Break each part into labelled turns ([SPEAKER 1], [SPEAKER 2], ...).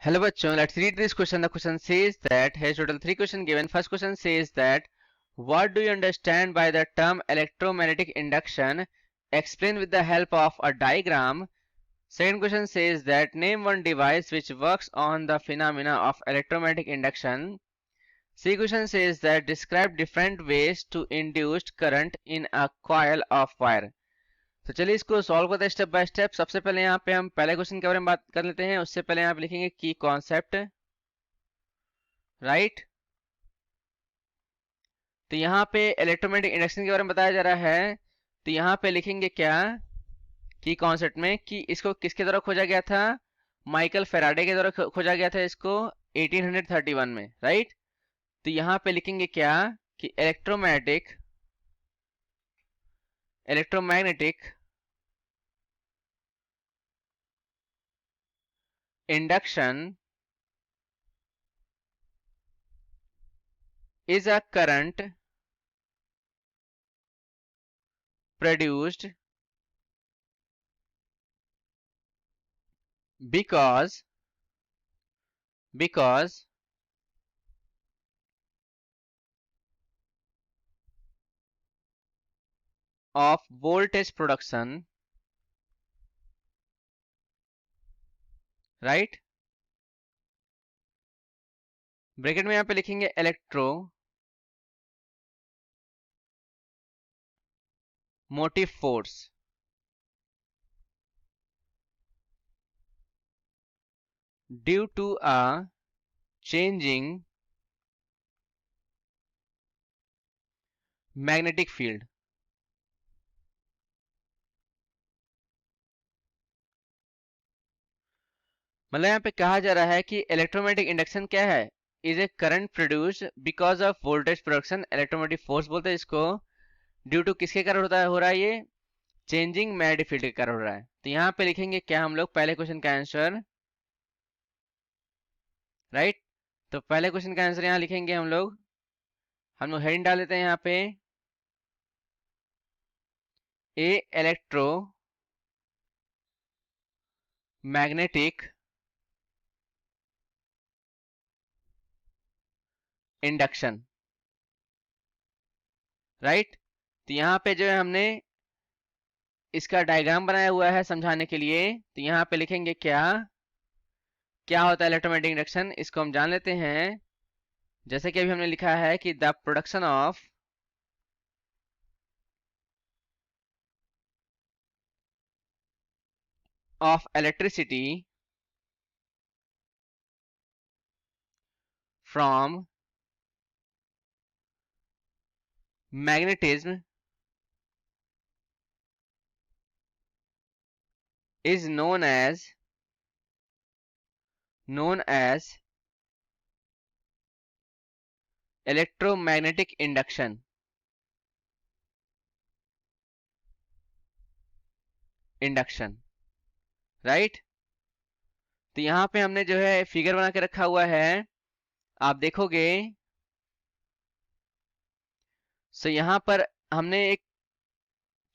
[SPEAKER 1] Hello bachon, let's read this question. The question says that has total 3 questions given. First question says that what do you understand by the term electromagnetic induction? Explain with the help of a diagram. Second question says that name one device which works on the phenomena of electromagnetic induction. C question says that describe different ways to induced current in a coil of wire. तो चलिए इसको solve करते हैं step by step. सबसे पहले यहाँ पे हम पहले क्वेश्चन के बारे में बात कर लेते हैं। उससे पहले यहाँ पे लिखेंगे की कॉन्सेप्ट, राइट। तो यहाँ पे इलेक्ट्रोमैग्नेटिक इंडक्शन के बारे में बताया जा रहा है। तो यहाँ पे लिखेंगे क्या की कॉन्सेप्ट में कि इसको किसके द्वारा खोजा गया था, माइकल फेराडे के द्वारा खोजा गया था इसको 1831 में, राइट। तो यहाँ पे लिखेंगे क्या कि electromagnetic induction is a current produced because of voltage production, right. Bracket में यहाँ पे लिखेंगे electromotive force due to a changing magnetic field. मतलब यहाँ पे कहा जा रहा है कि इलेक्ट्रोमैग्नेटिक इंडक्शन क्या है, is a current produce because of voltage production. Electromagnetic force बोलते हैं इसको, ड्यू टू किसके कारण होता है, हो रहा है ये चेंजिंग मैग्नेटिक फील्ड के कारण हो रहा है। तो यहाँ पे लिखेंगे क्या हम लोग पहले क्वेश्चन का आंसर, राइट। तो पहले क्वेश्चन का आंसर यहाँ लिखेंगे हम लोग हेडिंग डाल देते हैं यहाँ पे ए इलेक्ट्रो मैग्नेटिक इंडक्शन, राइट। तो यहाँ पे जो है हमने इसका डायग्राम बनाया हुआ है समझाने के लिए। तो यहाँ पे लिखेंगे क्या क्या होता है इलेक्ट्रोमैग्नेटिक इंडक्शन, इसको हम जान लेते हैं। जैसे कि अभी हमने लिखा है कि the production of electricity from magnetism is known as electromagnetic induction, right. तो यहाँ पे हमने जो है फिगर बना के रखा हुआ है, आप देखोगे। सो यहाँ पर हमने एक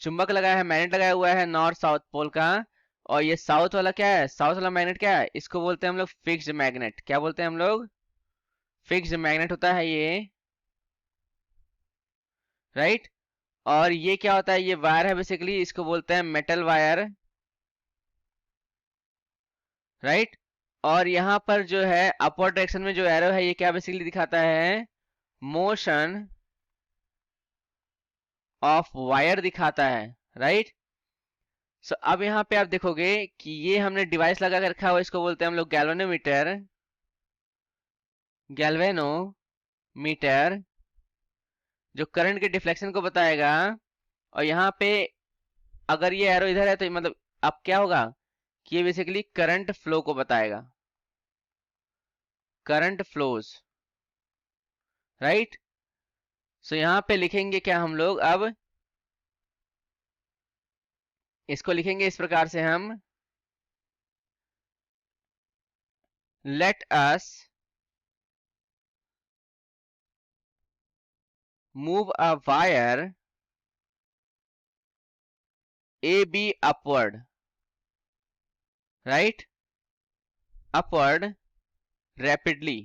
[SPEAKER 1] चुंबक लगाया है, मैग्नेट लगाया हुआ है नॉर्थ साउथ पोल का। और ये साउथ वाला क्या है, साउथ वाला मैग्नेट क्या है, इसको बोलते हैं हम लोग फिक्स्ड मैग्नेट। क्या बोलते हैं हम लोग, फिक्स्ड मैग्नेट होता है ये, राइट। और ये क्या होता है, ये वायर है बेसिकली, इसको बोलते हैं मेटल वायर, राइट। और यहाँ पर जो है अपवर्ड डायरेक्शन में जो एरो है ये क्या बेसिकली दिखाता है, मोशन ऑफ वायर दिखाता है, राइट। सो अब यहाँ पे आप देखोगे कि ये हमने डिवाइस लगा कर रखा हुआ, इसको बोलते हैं हम लोग गैल्वेनोमीटर, जो करंट के डिफ्लेक्शन को बताएगा। और यहाँ पे अगर ये एरो इधर है तो मतलब अब क्या होगा कि ये बेसिकली करंट फ्लो को बताएगा, करंट फ्लोज, राइट। सो यहाँ पे लिखेंगे क्या हम लोग, अब इसको लिखेंगे इस प्रकार से हम, let us move a wire A be upward, right, upward rapidly,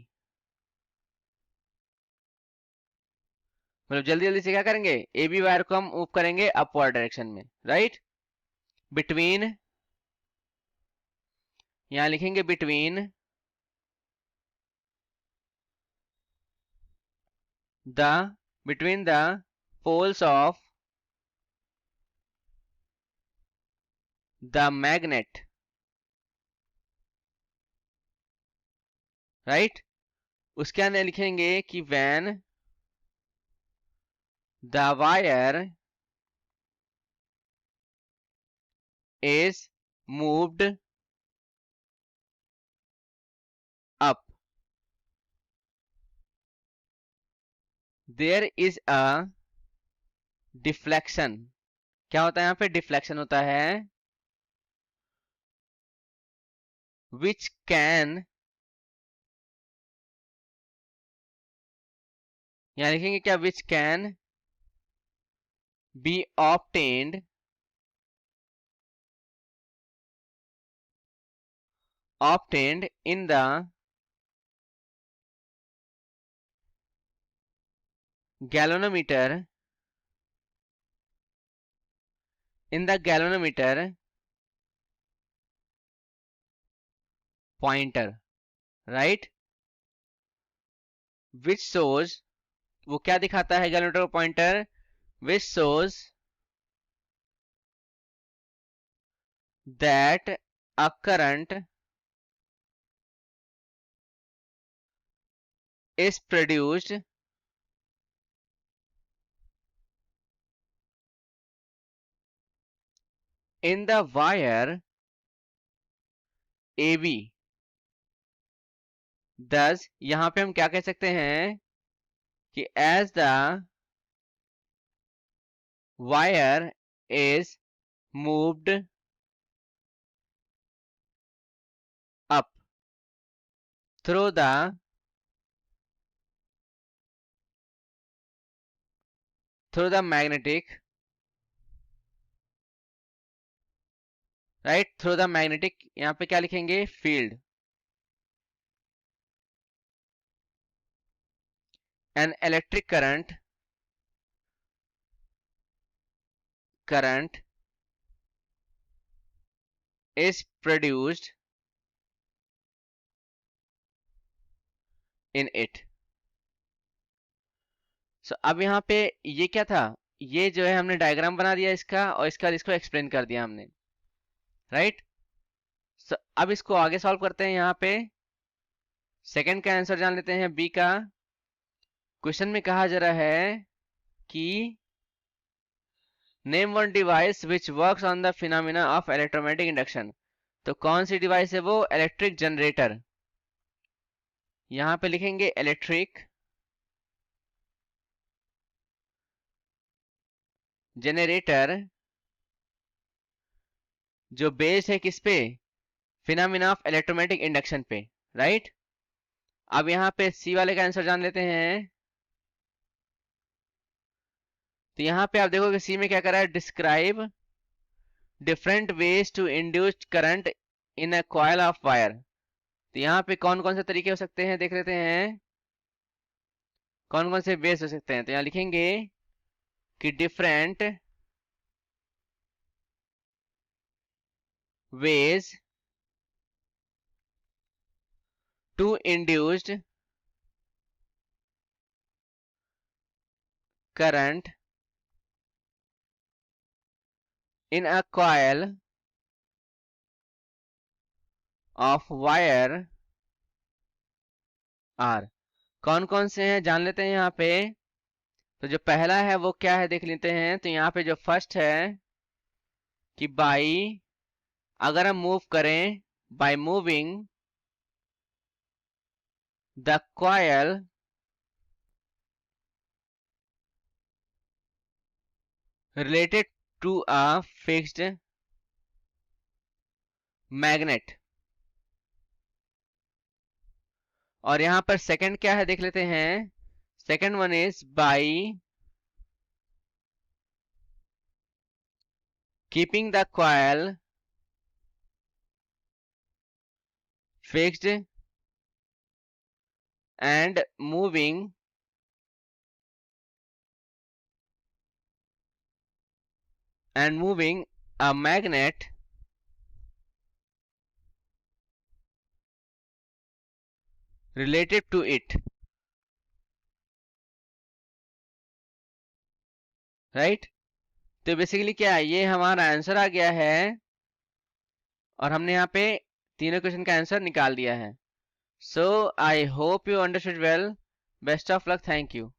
[SPEAKER 1] मतलब जल्दी जल्दी से क्या करेंगे, ए बी वायर को हम मूव करेंगे अपवर्ड डायरेक्शन में, राइट। बिटवीन, यहां लिखेंगे between the between the poles of the magnet, right. उसके अंदर लिखेंगे कि when the wire is moved up, there is a deflection। क्या होता है यहाँ पे, डिफ्लेक्शन होता है, which can, यहाँ लिखेंगे क्या, which can be obtained in the galvanometer, pointer, right, which shows, वो क्या दिखाता है galvanometer pointer, which shows that a current is produced in the wire AB। thus यहां पे हम क्या कह सकते हैं कि as the wire is moved up through the magnetic, right, through the magnetic, यहाँ पे क्या लिखेंगे, field, an electric current is produced in it। so अब यहाँ पे ये क्या था, ये जो है हमने डायग्राम बना दिया इसका, और इसका इसको एक्सप्लेन कर दिया हमने, राइट। अब इसको आगे सॉल्व करते हैं। यहाँ पे सेकंड का आंसर जान लेते हैं, बी का। क्वेश्चन में कहा जा रहा है कि name one device which works on the phenomena of electromagnetic induction. तो कौन सी डिवाइस है वो, इलेक्ट्रिक जनरेटर। यहां पे लिखेंगे इलेक्ट्रिक जनरेटर, जो बेस्ड है किस पे, फिनोमिना ऑफ इलेक्ट्रोमैग्नेटिक इंडक्शन पे, राइट। अब यहाँ पे सी वाले का आंसर जान लेते हैं। तो यहाँ पे आप देखोगे सी में क्या करा है, describe different ways to induce current in a coil of wire. तो यहाँ पे कौन कौन से तरीके हो सकते हैं, देख लेते हैं कौन कौन से वेज हो सकते हैं। तो यहाँ लिखेंगे कि different ways to induced current in a coil of wire are. कौन कौन से हैं जान लेते हैं यहाँ पे। तो जो पहला है वो क्या है देख लेते हैं। तो यहाँ पे जो फर्स्ट है कि बाई, अगर हम मूव करें, by moving the coil related to a fixed magnet. और यहां पर सेकंड क्या है देख लेते हैं। Second one is by keeping the coil fixed and moving a magnet related to it, right तो बेसिकली क्या है, ये हमारा आंसर आ गया है और हमने यहाँ पे तीनों क्वेश्चन का आंसर निकाल दिया है. So I hope you understood well. Best of luck. Thank you.